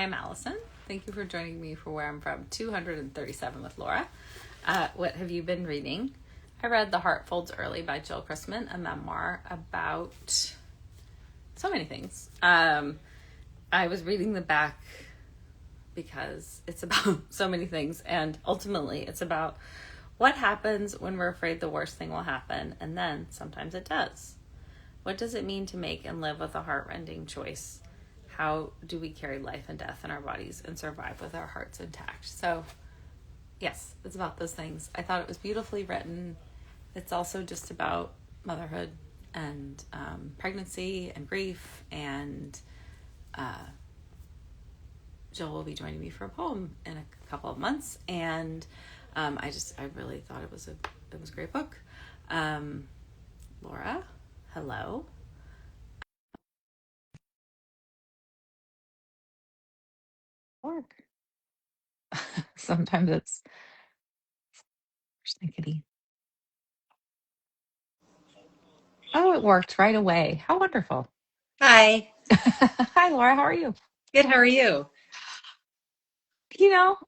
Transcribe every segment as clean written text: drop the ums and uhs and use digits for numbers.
I'm Allison. Thank you for joining me for Where I'm From 237 with Laura. What have you been reading? I read The Heart Folds Early by Jill Chrisman, a memoir about so many things. I was reading the back because it's about so many things, and ultimately it's about what happens when we're afraid the worst thing will happen, and then sometimes it does. What does it mean to make and live with a heart-rending choice? How do we carry life and death in our bodies and survive with our hearts intact? So, yes, it's about those things. I thought it was beautifully written. It's also just about motherhood and pregnancy and grief. And Jill will be joining me for a poem in a couple of months. And I really thought it was a great book. Laura, hello. Work. Sometimes it's snickety. Oh, it worked right away. How wonderful. Hi. Hi, Laura. How are you? Good. How are you?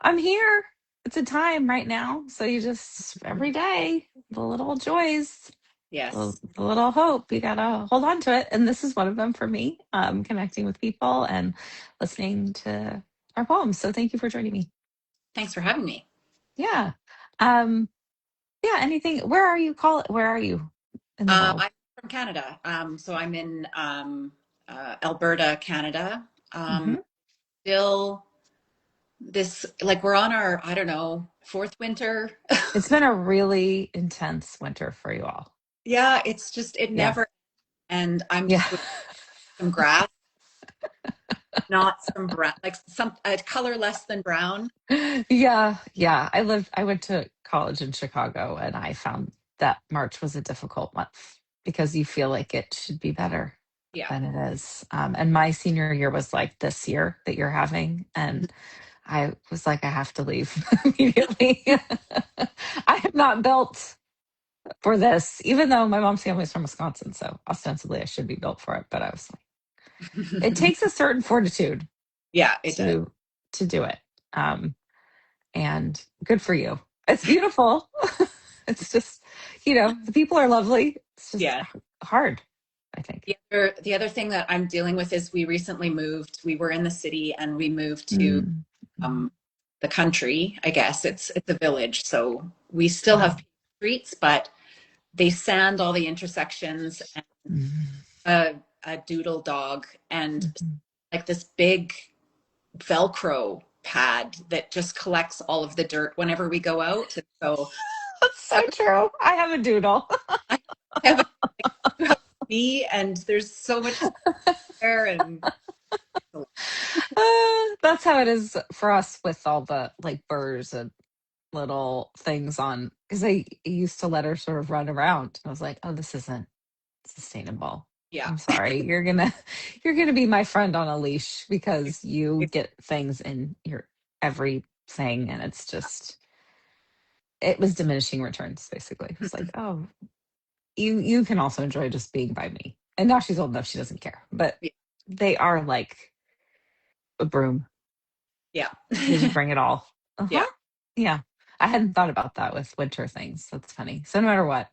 I'm here. It's a time right now. So you just, every day, the little joys, Yes. the little hope, you got to hold on to it. And this is one of them for me, connecting with people and listening to our poems. So thank you for joining me. Thanks for having me. Yeah. Um, yeah. Anything, where are you in the world? I'm from Canada. So I'm in Alberta, Canada. Hmm. Still we're on our, I don't know, fourth winter. It's been a really intense winter for you all. Yeah, it's just, it Yeah. never, and I'm Yeah. just with some grass, not some brown, like some a color less than brown. Yeah. Yeah. I went to college in Chicago, and I found that March was a difficult month because you feel like it should be better Yeah. than it is. And my senior year was like this year that you're having. And I was like, I have to leave immediately. I am not built for this, even though my mom's family is from Wisconsin. So ostensibly I should be built for it. But I was like, it takes a certain fortitude Yeah, it does. to do it. Um, and good for you. It's beautiful. It's just, the people are lovely. It's just Yeah. hard, I think. The other thing that I'm dealing with is we recently moved. We were in the city and we moved to Mm, mm, um, the country. I guess it's a village, so we still have streets, but they sand all the intersections, and mm, a doodle dog and mm. like this big Velcro pad that just collects all of the dirt whenever we go out. And so That's so true. I have a doodle. I have me, and there's so much there, and That's how it is for us with all the like burrs and little things on, because I used to let her sort of run around. I was like, oh, this isn't sustainable. yeah, I'm sorry. You're gonna be my friend on a leash because you get things in your everything, and it was diminishing returns basically. It was like, oh, you can also enjoy just being by me. And now she's old enough she doesn't care. But they are like a broom yeah, because you bring it all. yeah, Uh-huh. Yeah. I hadn't thought about that with winter things. That's funny. So no matter what,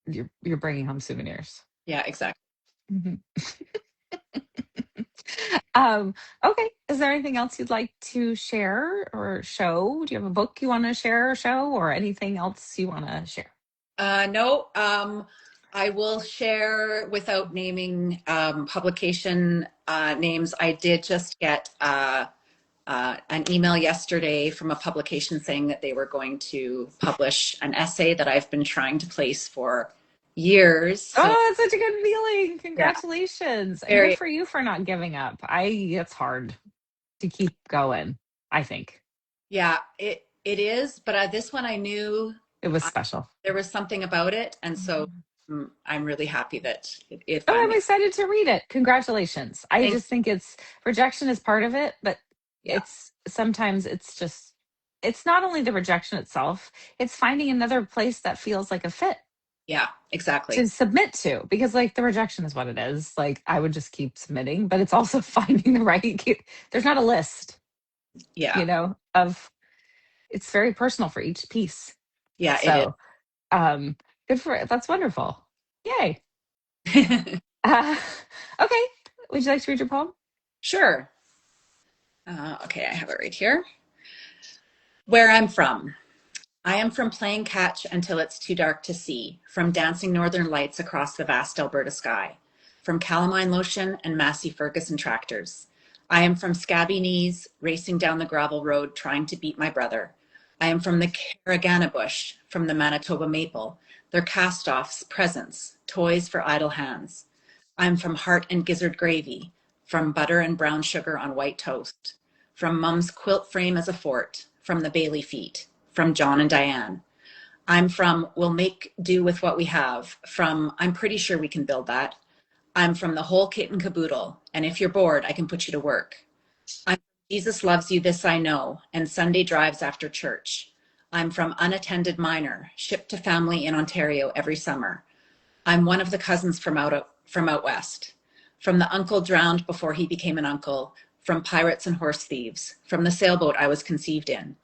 you're bringing home souvenirs. yeah, exactly. Mhm. Um, okay. Is there anything else you'd like to share or show? Do you have a book you want to share or show, or anything else you want to share? No, I will share without naming publication names. I did just get an email yesterday from a publication saying that they were going to publish an essay that I've been trying to place for years. So Oh, it's such a good feeling. yeah, Congratulations. And good very, for you for not giving up. It's hard to keep going, I think. yeah, it is. But this one I knew It was I, special. there was something about it, and so I'm really happy that it Oh, I'm finally. excited to read it. Congratulations. I Thank, just think rejection is part of it, but yeah, sometimes it's not only the rejection itself, it's finding another place that feels like a fit. Yeah, to exactly. submit to, because like the rejection is what it is. Like I would just keep submitting, but it's also finding the right. There's not a list, Yeah. of it's very personal for each piece. Yeah, it So, um, good for that's wonderful. Yay. is. Uh, okay. Would you like to read your poem? Sure. Okay, I have it right here. Where I'm from. I am from playing catch until it's too dark to see, from dancing northern lights across the vast Alberta sky, from Calamine lotion and Massey Ferguson tractors. I am from scabby knees, racing down the gravel road trying to beat my brother. I am from the Caragana bush, from the Manitoba Maple, their castoffs, presents, toys for idle hands. I am from heart and gizzard gravy, from butter and brown sugar on white toast, from Mum's quilt frame as a fort, from the Bailey feet, from John and Dianne. I'm from we'll make do with what we have, from I'm pretty sure we can build that. I'm from the whole kit and caboodle, and if you're bored, I can put you to work. I'm Jesus loves you, this I know, and Sunday drives after church. I'm from Unattended Minor, shipped to family in Ontario every summer. I'm one of the cousins from out west, from the uncle drowned before he became an uncle, from pirates and horse thieves, from the sailboat I was conceived in.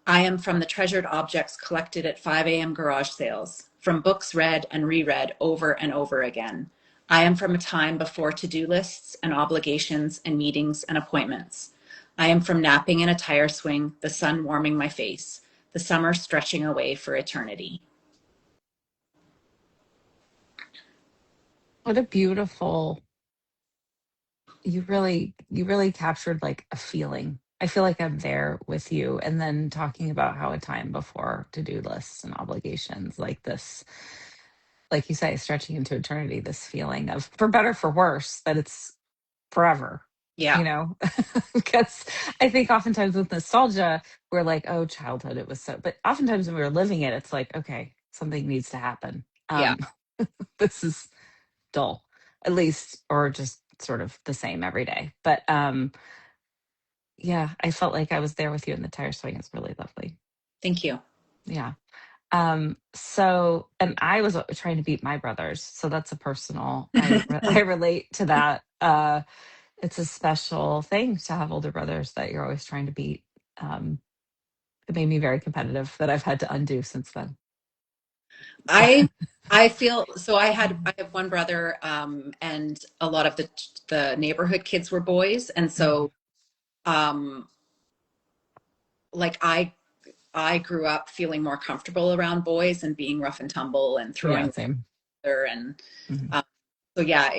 I am from the treasured objects collected at 5 a.m. garage sales, from books read and reread over and over again. I am from a time before to-do lists and obligations and meetings and appointments. I am from napping in a tire swing, the sun warming my face, the summer stretching away for eternity. What a beautiful, you really captured like a feeling. I feel like I'm there with you. And then talking about how a time before to-do lists and obligations like this, like you say, stretching into eternity, this feeling of for better, for worse, that it's forever, Yeah, you know? Because I think oftentimes with nostalgia, we're like, oh, childhood, it was so, but oftentimes when we were living it, it's like, okay, something needs to happen. yeah. This is dull, at least, or just sort of the same every day. But yeah, I felt like I was there with you in the tire swing. It's really lovely. Thank you. Yeah. So, and I was trying to beat my brothers. So that's a personal, I relate to that. It's a special thing to have older brothers that you're always trying to beat. Um, it made me very competitive that I've had to undo since then. I I feel so. I have one brother, and a lot of the neighborhood kids were boys, and Mhm. so um, like I grew up feeling more comfortable around boys and being rough and tumble and Yeah, throwing same. water and Mhm. um, so yeah,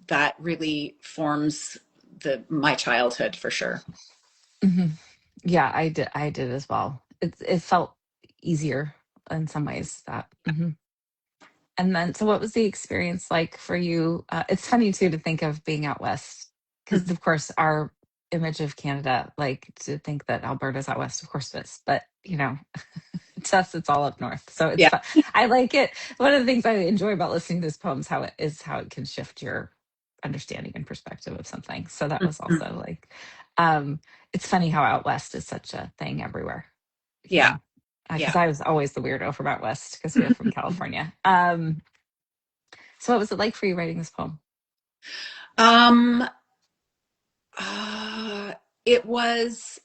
that really forms the my childhood for sure. Mhm. Yeah, I did as well. It felt easier in some ways that. Mhm. And then, so what was the experience like for you? It's funny too to think of being out west, because Mhm. of course our image of Canada, like to think that Alberta's out west, of course it is. But to us, it's all up north. So it's Yeah. fun. I like it. One of the things I enjoy about listening to this poem is how it can shift your understanding and perspective of something. So that was Mhm. also like, um, it's funny how out west is such a thing everywhere. You Yeah. know, Yeah. because I was always the weirdo from out west because we are from California. So what was it like for you writing this poem? Um, uh, it was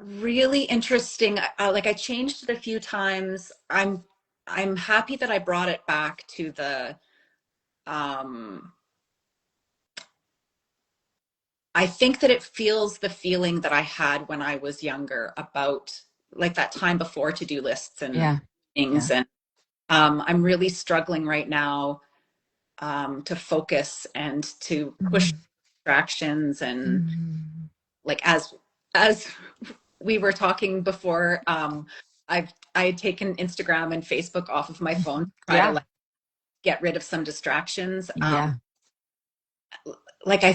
really interesting. Like I changed it a few times. I'm happy that I brought it back to the um I think that it feels the feeling that I had when I was younger about like that time before to-do lists and Yeah, things. yeah. And I'm really struggling right now to focus and to push Mhm. distractions and Mhm. like as we were talking before, I had taken Instagram and Facebook off of my phone to try to Yeah, like get rid of some distractions. yeah. Like I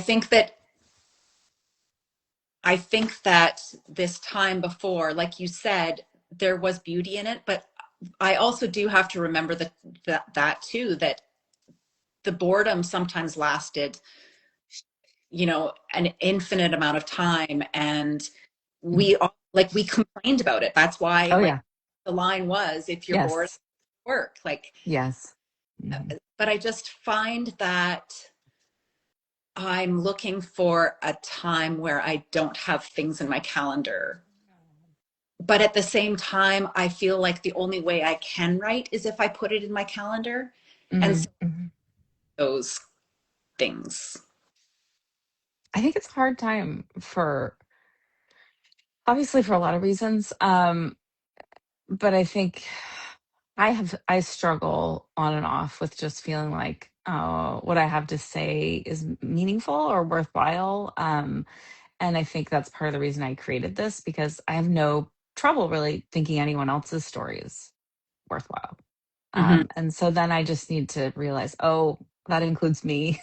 think that this time before, like you said, there was beauty in it, but I also do have to remember that too, that the boredom sometimes lasted, an infinite amount of time, and Mhm. we all like we complained about it. That's why Oh like yeah. the line was, if you're bored, Yes. work. Like, Yes. Mhm. but I just find that I'm looking for a time where I don't have things in my calendar. But at the same time, I feel like the only way I can write is if I put it in my calendar. And so Mhm. Mhm. those things. I think it's a hard time for obviously for a lot of reasons. But I think I struggle on and off with just feeling like what I have to say is meaningful or worthwhile. And I think that's part of the reason I created this because I have no trouble really thinking anyone else's story is worthwhile. Hmm. And so then I just need to realize, oh, that includes me.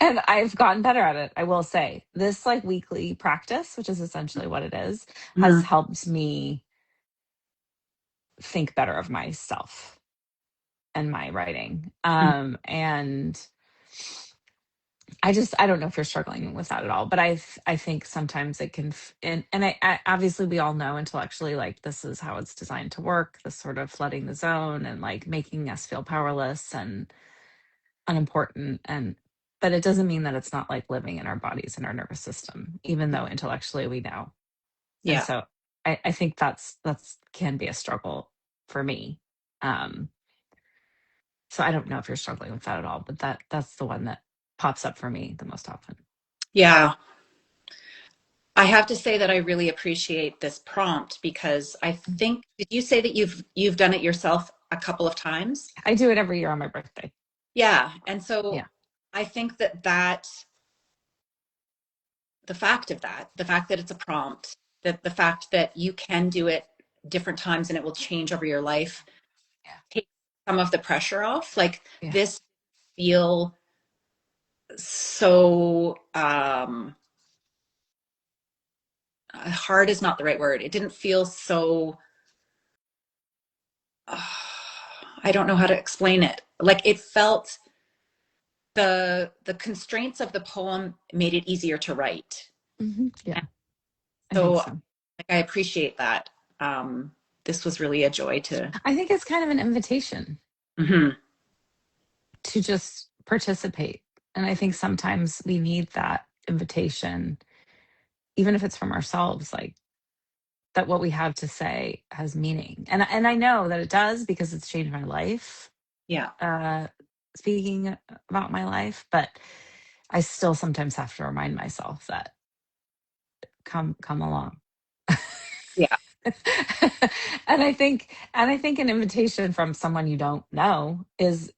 And I've gotten better at it. I will say this like weekly practice, which is essentially what it is, has Hmm. helped me think better of myself and my writing. And I don't know if you're struggling with that at all, but I think sometimes it can, and I obviously we all know intellectually, like this is how it's designed to work, this sort of flooding the zone and like making us feel powerless and unimportant. But it doesn't mean that it's not like living in our bodies and our nervous system, even though intellectually we know. And Yeah. so I think that's can be a struggle for me. Um, So I don't know if you're struggling with that at all, but that's the one that pops up for me the most often. Yeah. I have to say that I really appreciate this prompt because I Mm. think, did you say that you've done it yourself a couple of times? I do it every year on my birthday. Yeah. And so Yeah. I think that the fact of that, the fact that it's a prompt, that the fact that you can do it different times and it will change over your life, Yeah. take some of the pressure off. Like Yeah. this feel so hard is not the right word. It didn't feel so uh, I don't know how to explain it. Like it felt the constraints of the poem made it easier to write. Yeah. I So think like, so. I appreciate that. This was really a joy to. I think it's kind of an invitation Mhm. to just participate. And I think sometimes we need that invitation, even if it's from ourselves, like that what we have to say has meaning. And I know that it does because it's changed my life, Yeah. uh, speaking about my life, but I still sometimes have to remind myself that come along. Yeah. And I think an invitation from someone you don't know is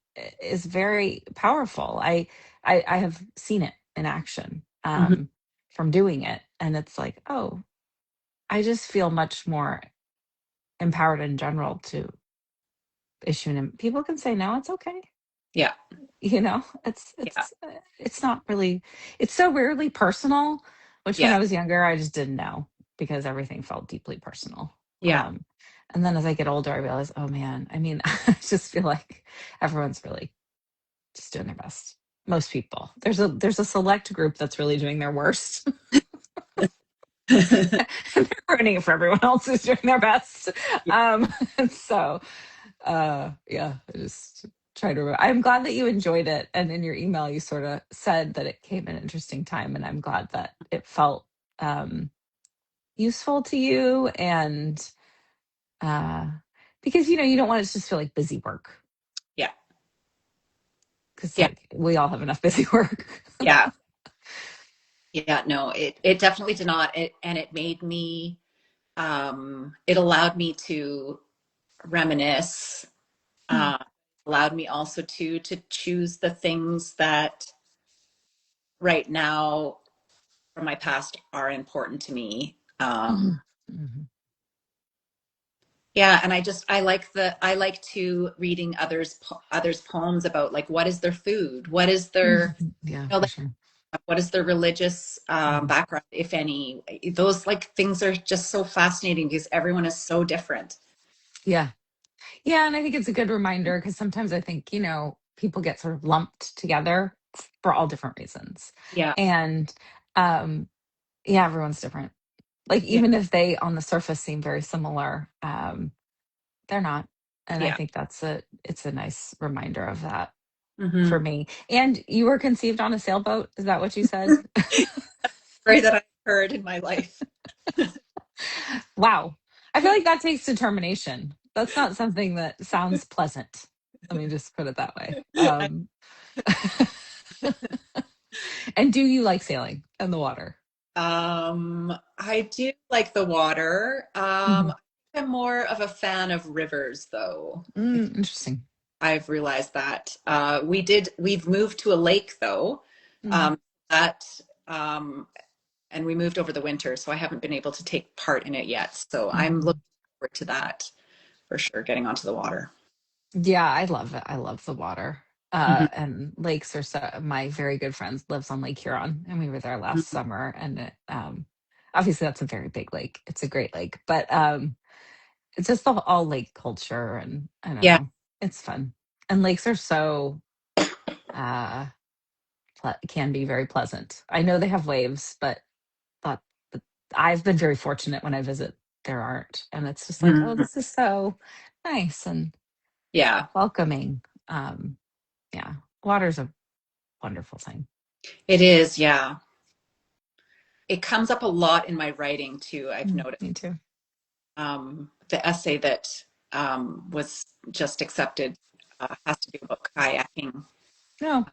very powerful. I have seen it in action, Mhm. from doing it, and it's like, oh, I just feel much more empowered in general to issue an people can say no, it's okay. Yeah. It's Yeah. it's not really, it's so rarely personal, which when Yeah. I was younger I just didn't know because everything felt deeply personal. Yeah. And then as I get older I realize, oh man, I mean, I just feel like everyone's really just doing their best. Most people, there's a select group that's really doing their worst. And they're ruining it for everyone else who's doing their best. Yeah. And so yeah, I just try to I'm glad that you enjoyed it, and in your email you sort of said that it came at an interesting time, and I'm glad that it felt um useful to you. And uh because you don't want it to just feel like busy work, Yeah. because Yeah. like we all have enough busy work. Yeah. Yeah. No, it definitely did not. And it made me it allowed me to reminisce, Mm, uh, allowed me also to choose the things that right now from my past are important to me. mhm, mhm, Yeah, and I like to reading others poems about like what is their food, what is their mhm. Yeah, you know for like sure. what is their religious Mhm. background, if any. Those like things are just so fascinating because everyone is so different. Yeah. Yeah, and I think it's a good reminder because sometimes I think, people get sort of lumped together for all different reasons. Yeah, And yeah, everyone's different. Like yeah, even if they on the surface seem very similar, they're not. And I Yeah. think it's a nice reminder of that for Hmm. me. And you were conceived on a sailboat. Is that what you said? Story that I've heard in my life. Wow. I feel like that takes determination. That's not something that sounds pleasant. Let me just put it that way. And do you like sailing in the water? I do like the water. Mhm. I'm more of a fan of rivers, though. Interesting. I've realized that. We've moved to a lake, though. Mm, Um, that, um, and we moved over the winter, so I haven't been able to take part in it yet. So I'm looking mhm. forward to that for sure, getting onto the water. Yeah, I love it. I love the water. Mhm. And lakes are so, my very good friend lives on Lake Huron, and we were there last summer. And obviously, that's a very big lake. It's a great lake, but it's just the all lake culture, and I don't Yeah. know, it's fun. And lakes are so uh, can be very pleasant. I know they have waves, but I've been very fortunate when I visit. There aren't, and it's just like, oh, Mhm. this is so nice and Yeah, welcoming. Um, yeah, water's a wonderful thing. it is. Yeah. It comes up a lot in my writing too, I've noticed. Me too. The essay that was just accepted has to do about kayaking No.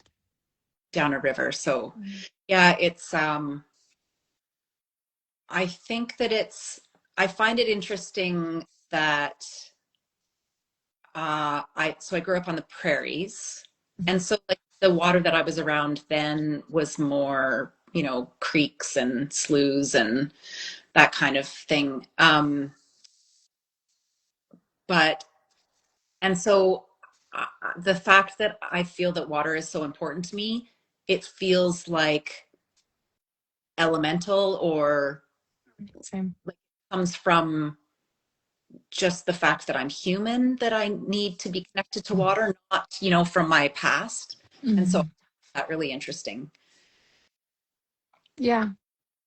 down a river. So yeah, I think that I find it interesting that I grew up on the prairies. And so like the water that I was around then was more, creeks and sloughs and that kind of thing. But And so the fact that I feel that water is so important to me, it feels like elemental or Same. like it comes from just the fact that I'm human, that I need to be connected to water, not, from my past. And so Mhm. that really interesting. Yeah,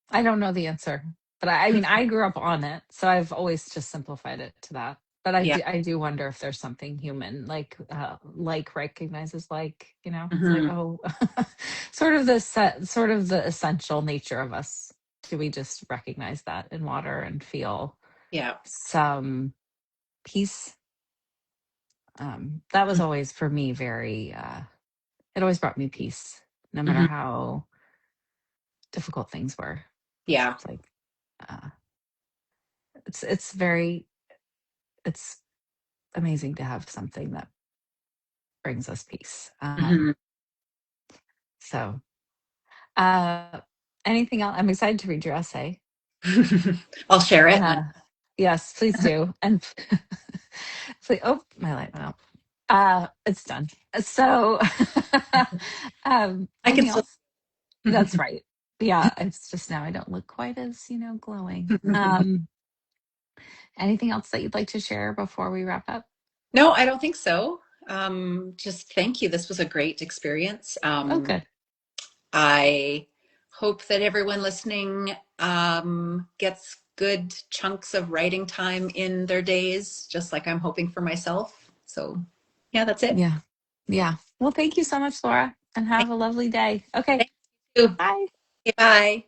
I don't know the answer, but I mean, I grew up on it, so I've always just simplified it to that. But Yeah. I do wonder if there's something human, like recognizes like, it's like, Hmm. oh, sort of the essential nature of us. Do we just recognize that in water and feel Yeah. some peace? That was always for me very. It always brought me peace, no matter Hmm. how difficult things were. Yeah. It's like uh, it's very it's amazing to have something that brings us peace. Hmm. So, uh, anything else? I'm excited to read your essay. I'll share it. Uh, yes, please do. And please, oh, my light went out. It's done. So, I can anything still. else? That's right. Yeah, it's just now I don't look quite as, glowing. Anything else that you'd like to share before we wrap up? No, I don't think so. Just thank you. This was a great experience. Oh, good. I hope that everyone listening gets good chunks of writing time in their days, just like I'm hoping for myself. So, yeah, that's it. Yeah. Yeah. Well, thank you so much, Laura, and have Thank a lovely day. Okay. thank you. Bye. Okay, bye.